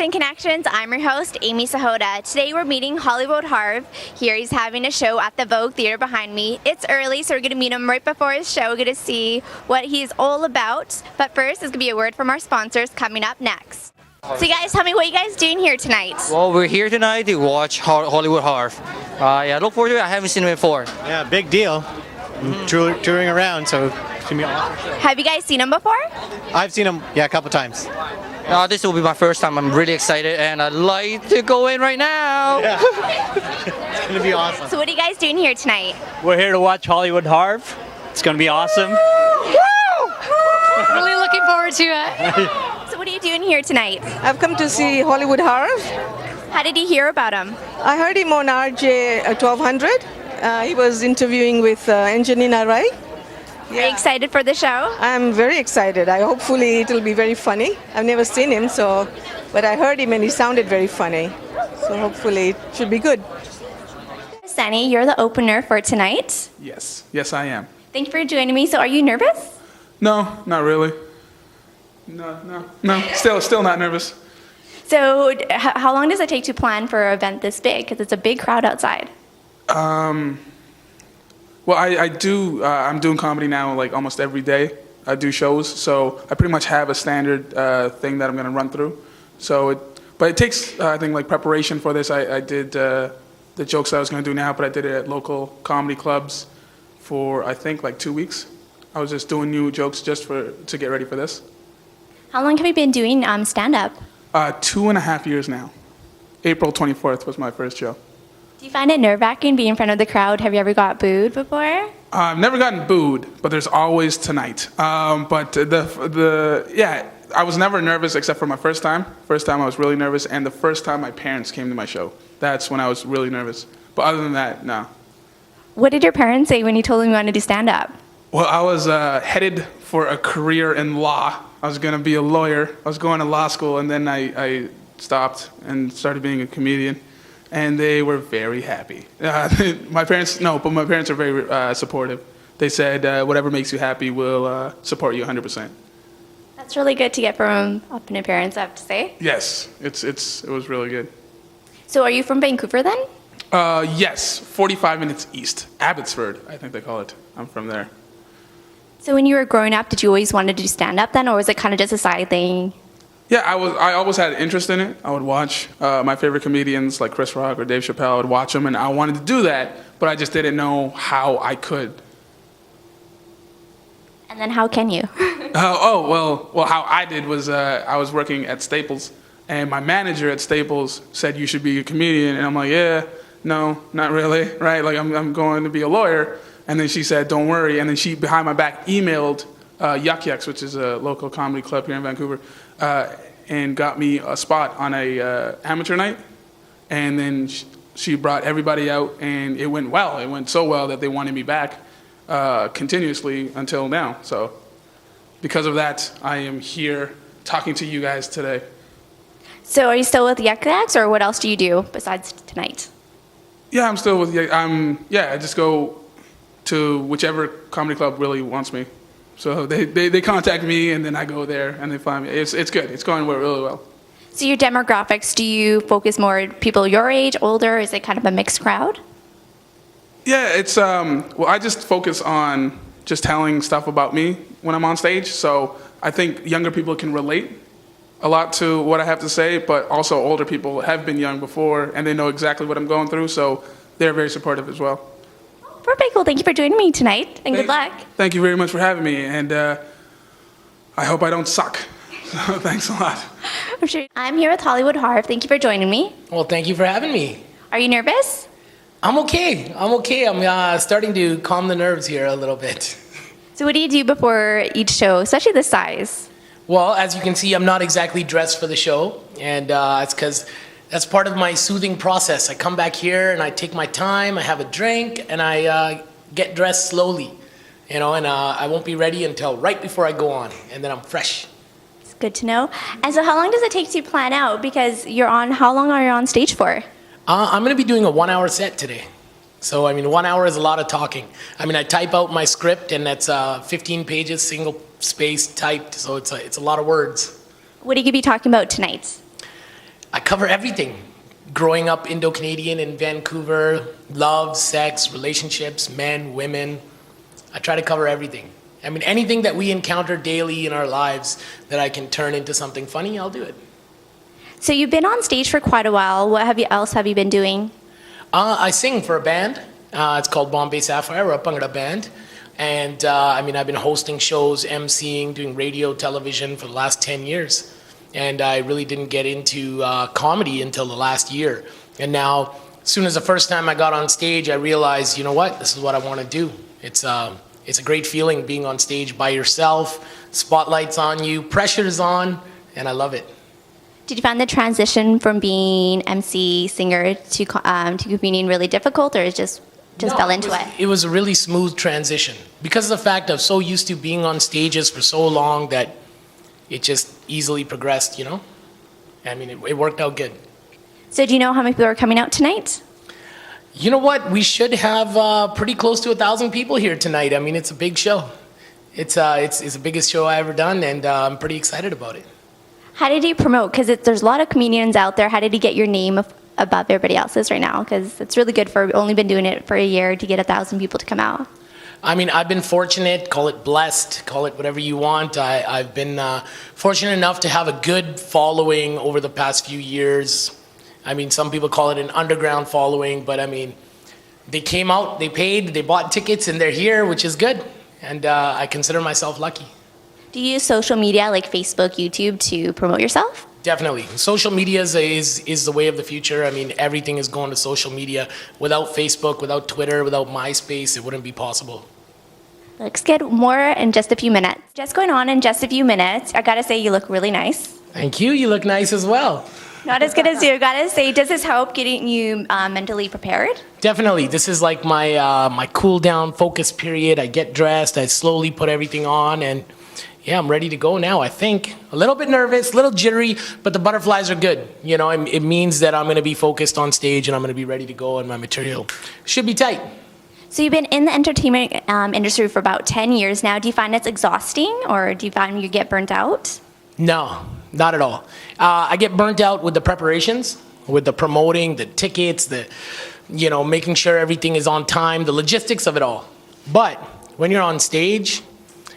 Instant Connections. I'm your host, Amy Sahota. Today we're meeting Hollywood Harv. Here he's having a show at the Vogue Theatre behind me. It's early, so we're going to meet him right before his show. We're going to see what he's all about. But first, there's going to be a word from our sponsors coming up next. So you guys, tell me what you guys doing here tonight. Well, we're here tonight to watch Hollywood Harv. I look forward to it. I haven't seen him before. Yeah, big deal. Touring around, so it's going to be awesome. Have you guys seen him before? I've seen him, a couple times. This will be my first time. I'm really excited, and I'd like to go in right now. Yeah. It's going to be awesome. So what are you guys doing here tonight? We're here to watch Hollywood Harv. It's going to be awesome. Really looking forward to it. So what are you doing here tonight? I've come to see Hollywood Harv. How did you hear about him? I heard him on RJ 1200. He was interviewing with Angelina, right? Are you excited for the show? I'm very excited. Hopefully it'll be very funny. I've never seen him, but I heard him and he sounded very funny. So hopefully it should be good. Sunee, you're the opener for tonight. Yes, I am. Thank you for joining me. So are you nervous? No, not really. No. Still not nervous. So how long does it take to plan for an event this big? Because it's a big crowd outside. Well, I do. I'm doing comedy now, like almost every day. I do shows, so I pretty much have a standard thing that I'm going to run through. But it takes, I think, like preparation for this. I did the jokes I was going to do now, but I did it at local comedy clubs for I think like 2 weeks. I was just doing new jokes just to get ready for this. How long have you been doing stand-up? 2.5 years now. April 24th was my first show. Do you find it nerve-wracking being in front of the crowd? Have you ever got booed before? I've never gotten booed, but there's always tonight. But I was never nervous except for my first time. First time I was really nervous, and the first time my parents came to my show. That's when I was really nervous. But other than that, no. What did your parents say when you told them you wanted to do stand-up? Well, I was headed for a career in law. I was going to be a lawyer. I was going to law school, and then I stopped and started being a comedian. And they were very happy. My parents are very supportive. They said, whatever makes you happy, we'll support you 100%. That's really good to get from opponent parents, I have to say. Yes, it was really good. So are you from Vancouver then? Yes, 45 minutes east. Abbotsford, I think they call it. I'm from there. So when you were growing up, did you always want to do stand-up then, or was it kind of just a side thing? Yeah, I always had an interest in it. I would watch my favorite comedians like Chris Rock or Dave Chappelle. I would watch them, and I wanted to do that, but I just didn't know how I could. And then how can you? Well, how I did was I was working at Staples, and my manager at Staples said you should be a comedian, and I'm like, yeah, no, not really, right? Like I'm going to be a lawyer, and then she said, don't worry, and then she behind my back emailed Yuck Yucks, which is a local comedy club here in Vancouver, and got me a spot on a amateur night, and then she brought everybody out, and it went well. It went so well that they wanted me back continuously until now. So because of that, I am here talking to you guys today. So are you still with Yuck Yucks, or what else do you do besides tonight? Yeah, I'm still with I just go to whichever comedy club really wants me. So they contact me, and then I go there, and they find me. It's good. It's going really well. So your demographics, do you focus more people your age, older? Is it kind of a mixed crowd? Yeah, it's well, I just focus on just telling stuff about me when I'm on stage. So I think younger people can relate a lot to what I have to say, but also older people have been young before, and they know exactly what I'm going through, so they're very supportive as well. Perfect. Well, thank you for joining me tonight, and good luck. Thank you very much for having me, and I hope I don't suck. So thanks a lot. I'm sure. I'm here with Hollywood Harv. Thank you for joining me. Well, thank you for having me. Are you nervous? I'm okay. I'm starting to calm the nerves here a little bit. So what do you do before each show, especially this size? Well, as you can see, I'm not exactly dressed for the show, and it's because that's part of my soothing process. I come back here and I take my time, I have a drink, and I get dressed slowly, and I won't be ready until right before I go on, and then I'm fresh. It's good to know. And so how long does it take to plan out? Because how long are you on stage for? I'm going to be doing a 1-hour set today. So, 1 hour is a lot of talking. I type out my script, and that's 15 pages, single space typed, so it's a lot of words. What are you going to be talking about tonight? I cover everything. Growing up Indo-Canadian in Vancouver, love, sex, relationships, men, women. I try to cover everything. I mean, anything that we encounter daily in our lives that I can turn into something funny, I'll do it. So you've been on stage for quite a while. What else have you been doing? I sing for a band. It's called Bombay Sapphire. We're a Bhangra band. And I mean, I've been hosting shows, emceeing, doing radio, television for the last 10 years. And I really didn't get into comedy until the last year. And now, as soon as the first time I got on stage, I realized, you know what, this is what I want to do. It's a great feeling being on stage by yourself, spotlight's on you, pressure's on, and I love it. Did you find the transition from being MC, singer to comedian really difficult, or just fell into it? It was a really smooth transition. Because of the fact I'm so used to being on stages for so long that it just easily progressed, you know? I mean, it worked out good. So do you know how many people are coming out tonight? You know what? We should have pretty close to 1,000 people here tonight. I mean, it's a big show. It's the biggest show I've ever done, and I'm pretty excited about it. How did you promote? Because there's a lot of comedians out there. How did you get your name above everybody else's right now? Because it's really good for only been doing it for a year to get 1,000 people to come out. I mean, I've been fortunate, call it blessed, call it whatever you want. I've been fortunate enough to have a good following over the past few years. I mean, some people call it an underground following, but I mean, they came out, they paid, they bought tickets, and they're here, which is good. And I consider myself lucky. Do you use social media like Facebook, YouTube to promote yourself? Definitely. Social media is the way of the future. I mean, everything is going to social media. Without Facebook, without Twitter, without MySpace, it wouldn't be possible. Let's get more in just a few minutes. Just going on in just a few minutes. I gotta say, you look really nice. Thank you. You look nice as well. Not as good as you. I gotta say, does this help getting you mentally prepared? Definitely. This is like my cool down focus period. I get dressed. I slowly put everything on, and yeah, I'm ready to go now, I think. A little bit nervous, a little jittery, but the butterflies are good. You know, it means that I'm going to be focused on stage and I'm going to be ready to go, and my material should be tight. So you've been in the entertainment industry for about 10 years now. Do you find it's exhausting, or do you find you get burnt out? No, not at all. I get burnt out with the preparations, with the promoting, the tickets, making sure everything is on time, the logistics of it all. But when you're on stage,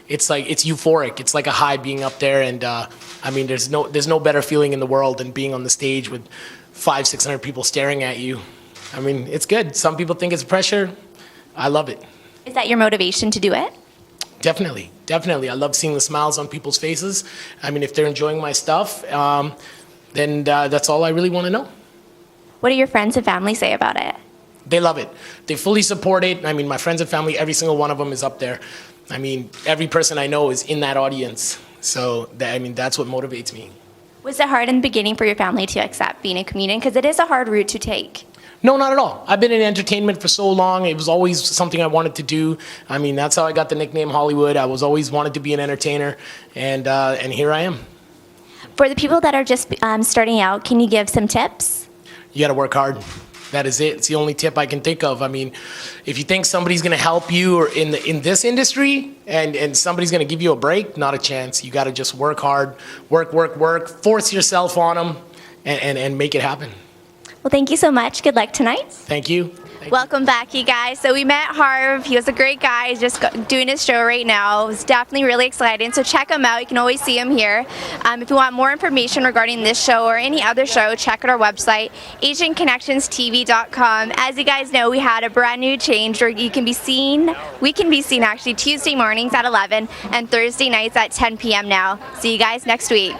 it's euphoric. It's like a high being up there, and I mean, there's no better feeling in the world than being on the stage with 500-600 people staring at you. I mean, it's good. Some people think it's pressure. I love it. Is that your motivation to do it? Definitely. I love seeing the smiles on people's faces. I mean, if they're enjoying my stuff, then that's all I really want to know. What do your friends and family say about it? They love it. They fully support it. I mean, my friends and family, every single one of them is up there. I mean, every person I know is in that audience. So, that's what motivates me. Was it hard in the beginning for your family to accept being a comedian? Because it is a hard route to take. No, not at all. I've been in entertainment for so long. It was always something I wanted to do. I mean, that's how I got the nickname Hollywood. I was always wanted to be an entertainer, and here I am. For the people that are just starting out, can you give some tips? You got to work hard. That is it. It's the only tip I can think of. I mean, if you think somebody's going to help you or in this industry and somebody's going to give you a break, not a chance. You got to just work hard, work, force yourself on them, and make it happen. Well, thank you so much. Good luck tonight. Thank you. Welcome back, you guys. So we met Harv. He was a great guy. He's just doing his show right now. It was definitely really exciting. So check him out. You can always see him here. If you want more information regarding this show or any other show, check out our website, AsianConnectionsTV.com. As you guys know, we had a brand new change where we can be seen actually Tuesday mornings at 11 and Thursday nights at 10 p.m. now. See you guys next week.